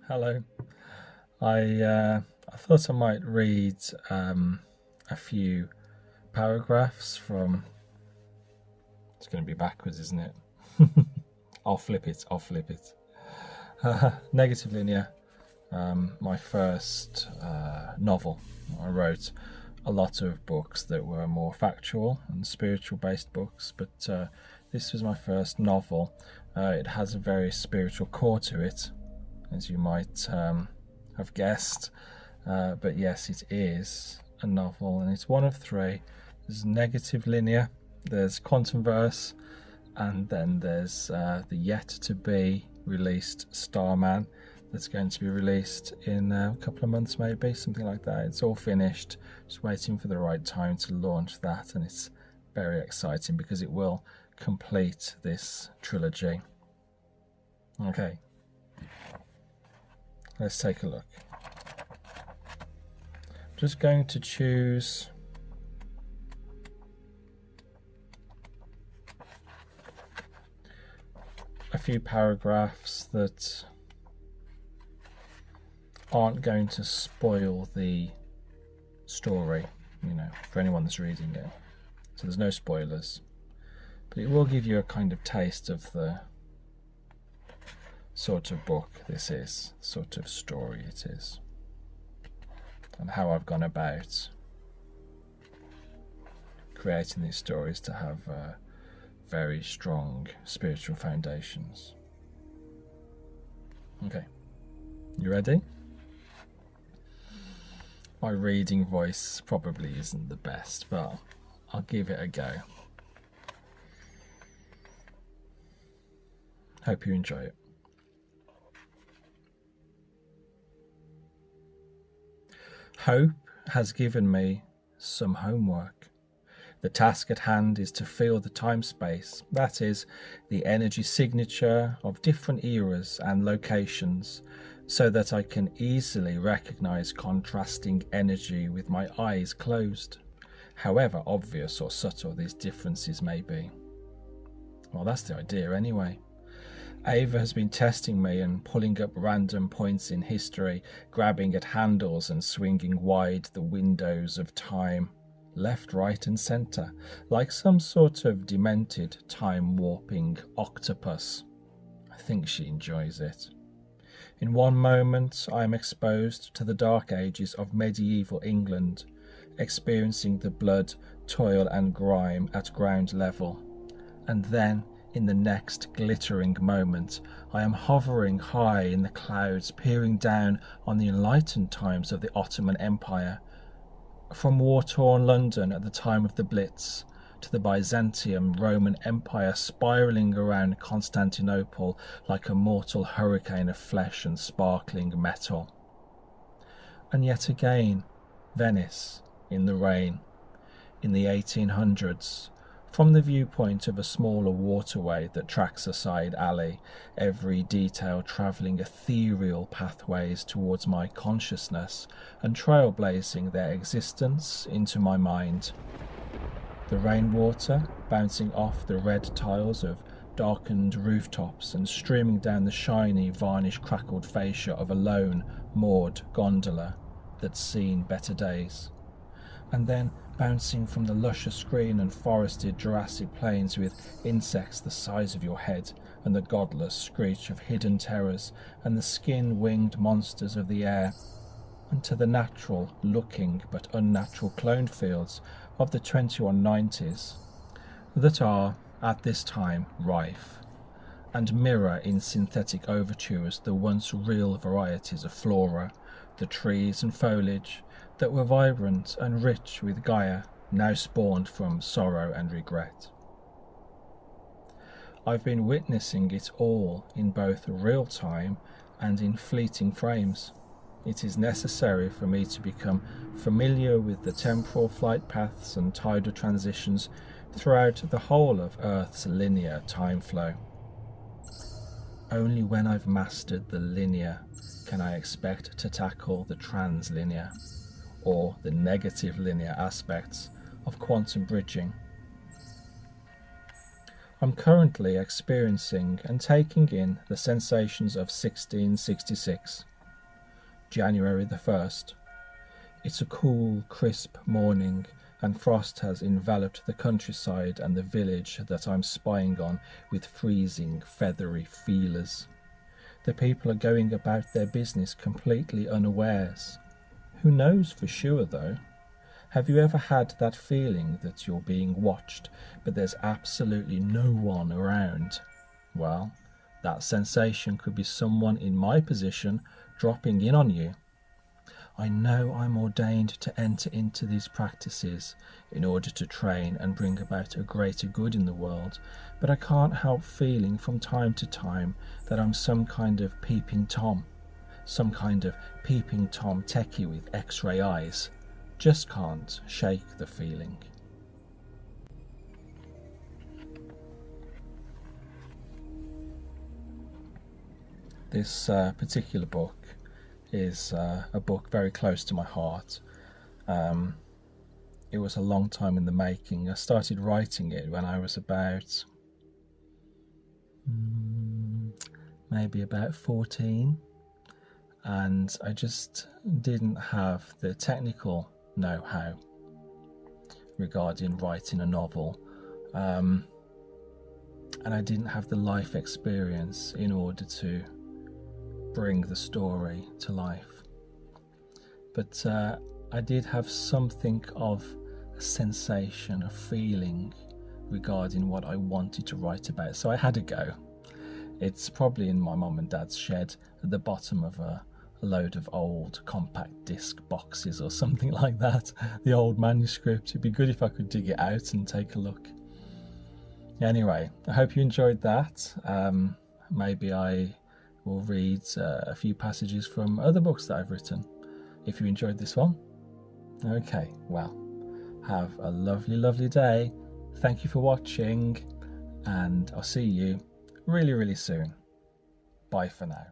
Hello. I thought I might read a few paragraphs from. It's going to be backwards, isn't it? I'll flip it. Negative Linear. My first novel. I wrote a lot of books that were more factual and spiritual based books, but this was my first novel. It has a very spiritual core to it, as you might have guessed, but yes, it is a novel, and it's one of three. There's Negative Linear, there's Quantum Verse, and then there's the yet to be released Starman that's going to be released in a couple of months, maybe, something like that. It's all finished, just waiting for the right time to launch that, and it's very exciting because it will complete this trilogy. Okay, let's take a look. I'm just going to choose a few paragraphs that aren't going to spoil the story, for anyone that's reading it. So there's no spoilers, but it will give you a kind of taste of the sort of book this is, sort of story it is, and how I've gone about creating these stories to have very strong spiritual foundations. Okay, you ready? My reading voice probably isn't the best, but I'll give it a go. Hope you enjoy it. Hope has given me some homework. The task at hand is to feel the time-space, that is, the energy signature of different eras and locations, so that I can easily recognize contrasting energy with my eyes closed, however obvious or subtle these differences may be. Well, that's the idea anyway. Avar has been testing me and pulling up random points in history, grabbing at handles and swinging wide the windows of time, left, right and centre, like some sort of demented time-warping octopus. I think she enjoys it. In one moment I am exposed to the dark ages of medieval England, experiencing the blood, toil and grime at ground level, and then in the next glittering moment, I am hovering high in the clouds, peering down on the enlightened times of the Ottoman Empire, from war-torn London at the time of the Blitz, to the Byzantium Roman Empire spiralling around Constantinople like a mortal hurricane of flesh and sparkling metal. And yet again, Venice in the rain, in the 1800s, from the viewpoint of a smaller waterway that tracks a side alley, every detail travelling ethereal pathways towards my consciousness and trailblazing their existence into my mind. The rainwater bouncing off the red tiles of darkened rooftops and streaming down the shiny, varnish-crackled fascia of a lone, moored gondola that's seen better days. And then bouncing from the luscious green and forested Jurassic plains with insects the size of your head and the godless screech of hidden terrors and the skin-winged monsters of the air, and to the natural-looking but unnatural cloned fields of the 2190s that are, at this time, rife, and mirror in synthetic overtures the once real varieties of flora, the trees and foliage that were vibrant and rich with Gaia, now spawned from sorrow and regret. I've been witnessing it all in both real time and in fleeting frames. It is necessary for me to become familiar with the temporal flight paths and tidal transitions throughout the whole of Earth's linear time flow. Only when I've mastered the linear can I expect to tackle the translinear, or the negative linear aspects of quantum bridging. I'm currently experiencing and taking in the sensations of 1666, January the 1st. It's a cool, crisp morning, and frost has enveloped the countryside and the village that I'm spying on with freezing, feathery feelers. The people are going about their business completely unawares. Who knows for sure, though? Have you ever had that feeling that you're being watched, but there's absolutely no one around? Well, that sensation could be someone in my position dropping in on you. I know I'm ordained to enter into these practices in order to train and bring about a greater good in the world, but I can't help feeling from time to time that I'm some kind of peeping Tom. Some kind of peeping Tom techie with X-ray eyes. Just can't shake the feeling. This particular book is a book very close to my heart. It was a long time in the making. I started writing it when I was about maybe about 14, and I just didn't have the technical know-how regarding writing a novel, and I didn't have the life experience in order to bring the story to life. But I did have something of a sensation, a feeling regarding what I wanted to write about, so I had a go. It's probably in my mum and dad's shed at the bottom of a load of old compact disc boxes or something like that. The old manuscript. It'd be good if I could dig it out and take a look. Anyway, I hope you enjoyed that. Maybe I will read a few passages from other books that I've written, if you enjoyed this one. Okay, well, have a lovely, lovely day. Thank you for watching, and I'll see you really, really soon. Bye for now.